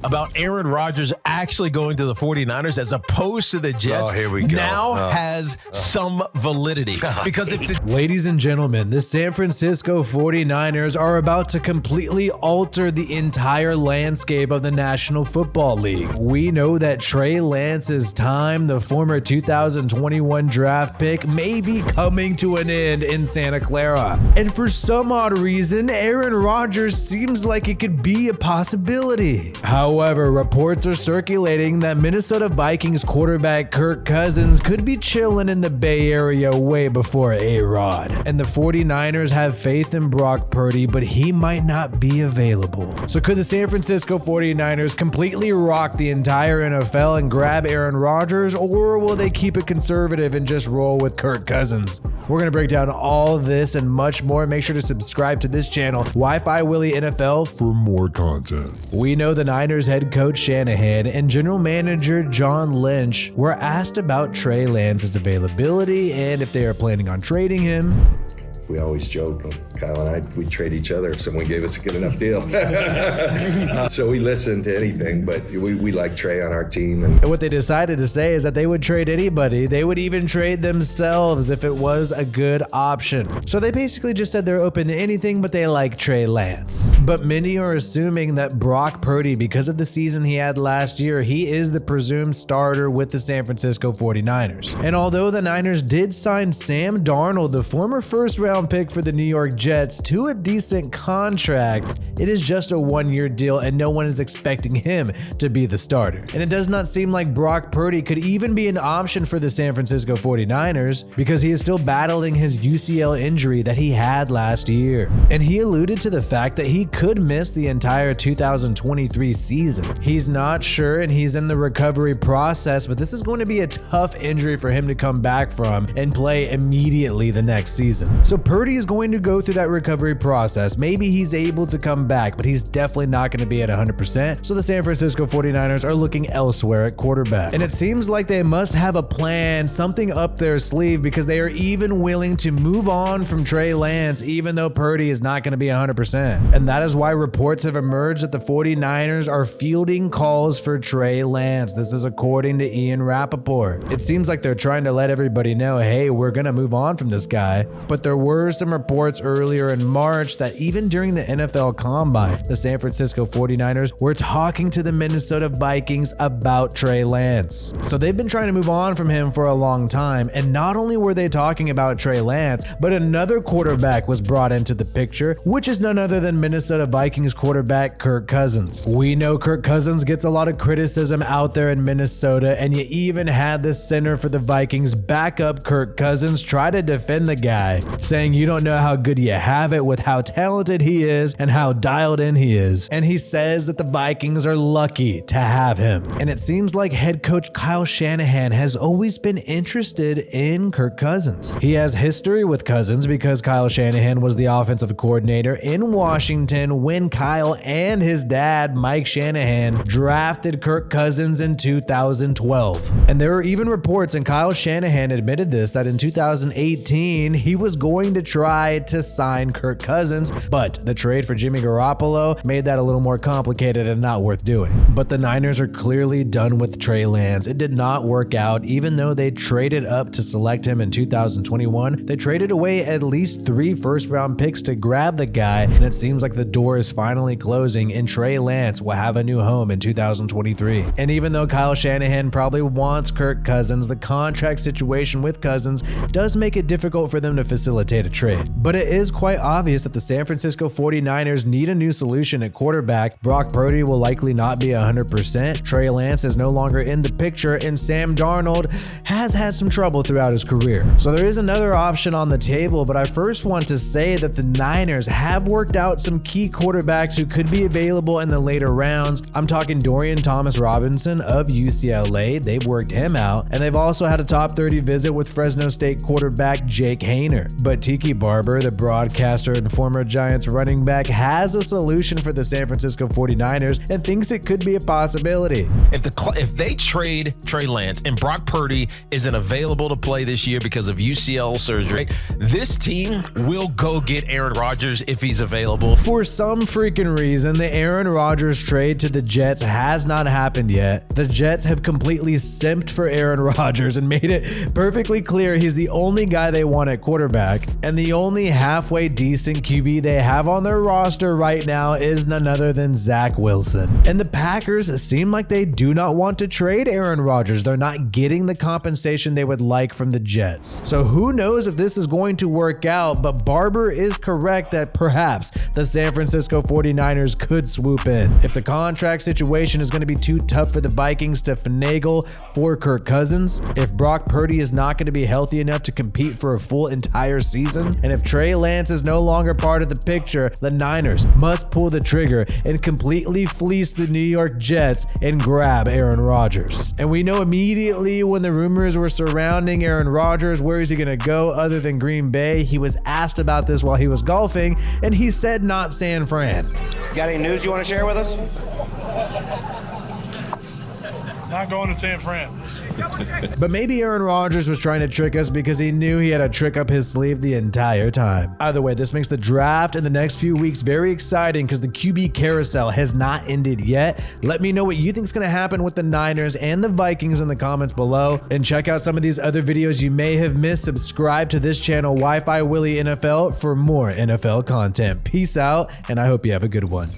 about Aaron Rodgers actually going to the 49ers as opposed to the Jets here we go. now has some validity. Because if the Ladies and gentlemen, the San Francisco 49ers are about to completely alter the entire landscape of the National Football League. We know that Trey Lance's time, the former 2021 draft pick, may be coming to an end in Santa Clara. And for some odd reason, Aaron Rodgers seems like it could be a possibility. However, reports are circulating that Minnesota Vikings quarterback Kirk Cousins could be chilling in the Bay Area way before A-Rod. And the 49ers have faith in Brock Purdy, but he might not be available. So could the San Francisco 49ers completely rock the entire NFL and grab Aaron Rodgers, or will they keep it conservative and just roll with Kirk Cousins? We're going to break down all this and much more. Make sure to subscribe to this channel, WiFiWillie NFL, For more content. We know the Niners head coach Shanahan and general manager John Lynch were asked about Trey Lance's availability and if they are planning on trading him. We always joke, Kyle and I, we'd trade each other if someone gave us a good enough deal. So we listen to anything, but we like Trey on our team. And what they decided to say is that they would trade anybody. They would even trade themselves if it was a good option. So they basically just said they're open to anything, but they like Trey Lance. But many are assuming that Brock Purdy, because of the season he had last year, he is the presumed starter with the San Francisco 49ers. And although the Niners did sign Sam Darnold, the former first-round pick for the New York Jets, to a decent contract, it is just a one-year deal and no one is expecting him to be the starter. And it does not seem like Brock Purdy could even be an option for the San Francisco 49ers because he is still battling his UCL injury that he had last year. And he alluded to the fact that he could miss the entire 2023 season. He's not sure and he's in the recovery process, but this is going to be a tough injury for him to come back from and play immediately the next season. So Purdy is going to go through that recovery process. Maybe he's able to come back, but he's definitely not going to be at 100%. So the San Francisco 49ers are looking elsewhere at quarterback. And it seems like they must have a plan, something up their sleeve, because they are even willing to move on from Trey Lance, even though Purdy is not going to be 100%. And that is why reports have emerged that the 49ers are fielding calls for Trey Lance. This is according to Ian Rappaport. It seems like they're trying to let everybody know, hey, we're going to move on from this guy. But there were some reports earlier in March that even during the NFL Combine, the San Francisco 49ers were talking to the Minnesota Vikings about Trey Lance. So they've been trying to move on from him for a long time, and not only were they talking about Trey Lance, but another quarterback was brought into the picture, which is none other than Minnesota Vikings quarterback Kirk Cousins. We know Kirk Cousins gets a lot of criticism out there in Minnesota, and you even had the center for the Vikings back up Kirk Cousins try to defend the guy, saying you don't know how good you have it with how talented he is and how dialed in he is. And he says that the Vikings are lucky to have him. And it seems like head coach Kyle Shanahan has always been interested in Kirk Cousins. He has history with Cousins because Kyle Shanahan was the offensive coordinator in Washington when Kyle and his dad, Mike Shanahan, drafted Kirk Cousins in 2012. And there are even reports, and Kyle Shanahan admitted this, that in 2018, he was going to try to sign Kirk Cousins, but the trade for Jimmy Garoppolo made that a little more complicated and not worth doing. But the Niners are clearly done with Trey Lance. It did not work out, even though they traded up to select him in 2021. They traded away at least 3 first-round picks to grab the guy, and it seems like the door is finally closing, and Trey Lance will have a new home in 2023. And even though Kyle Shanahan probably wants Kirk Cousins, the contract situation with Cousins does make it difficult for them to facilitate a trade. But it is quite obvious that the San Francisco 49ers need a new solution at quarterback. Brock Purdy will likely not be 100%. Trey Lance is no longer in the picture, and Sam Darnold has had some trouble throughout his career. So there is another option on the table, but I first want to say that the Niners have worked out some key quarterbacks who could be available in the later rounds. I'm talking Dorian Thomas-Robinson of UCLA. They've worked him out, and they've also had a top 30 visit with Fresno State quarterback Jake Haener. But Tiki Barber, the broad broadcaster and former Giants running back, has a solution for the San Francisco 49ers and thinks it could be a possibility. If they trade Trey Lance and Brock Purdy isn't available to play this year because of UCL surgery, this team will go get Aaron Rodgers if he's available. For some freaking reason, the Aaron Rodgers trade to the Jets has not happened yet. The Jets have completely simped for Aaron Rodgers and made it perfectly clear he's the only guy they want at quarterback, and the only halfway decent QB they have on their roster right now is none other than Zach Wilson. And the Packers seem like they do not want to trade Aaron Rodgers. They're not getting the compensation they would like from the Jets. So who knows if this is going to work out, but Barber is correct that perhaps the San Francisco 49ers could swoop in. If the contract situation is going to be too tough for the Vikings to finagle for Kirk Cousins, if Brock Purdy is not going to be healthy enough to compete for a full entire season, and if Trey Lance is no longer part of the picture, the Niners must pull the trigger and completely fleece the New York Jets and grab Aaron Rodgers. And we know immediately when the rumors were surrounding Aaron Rodgers, where is he going to go other than Green Bay? He was asked about this while he was golfing, and he said not San Fran. Got any news you want to share with us? Not going to San Fran. But maybe Aaron Rodgers was trying to trick us because he knew he had a trick up his sleeve the entire time. Either way, this makes the draft in the next few weeks very exciting because the QB carousel has not ended yet. Let me know what you think is going to happen with the Niners and the Vikings in the comments below. And check out some of these other videos you may have missed. Subscribe to this channel, WiFiWillie NFL, for more NFL content. Peace out, and I hope you have a good one.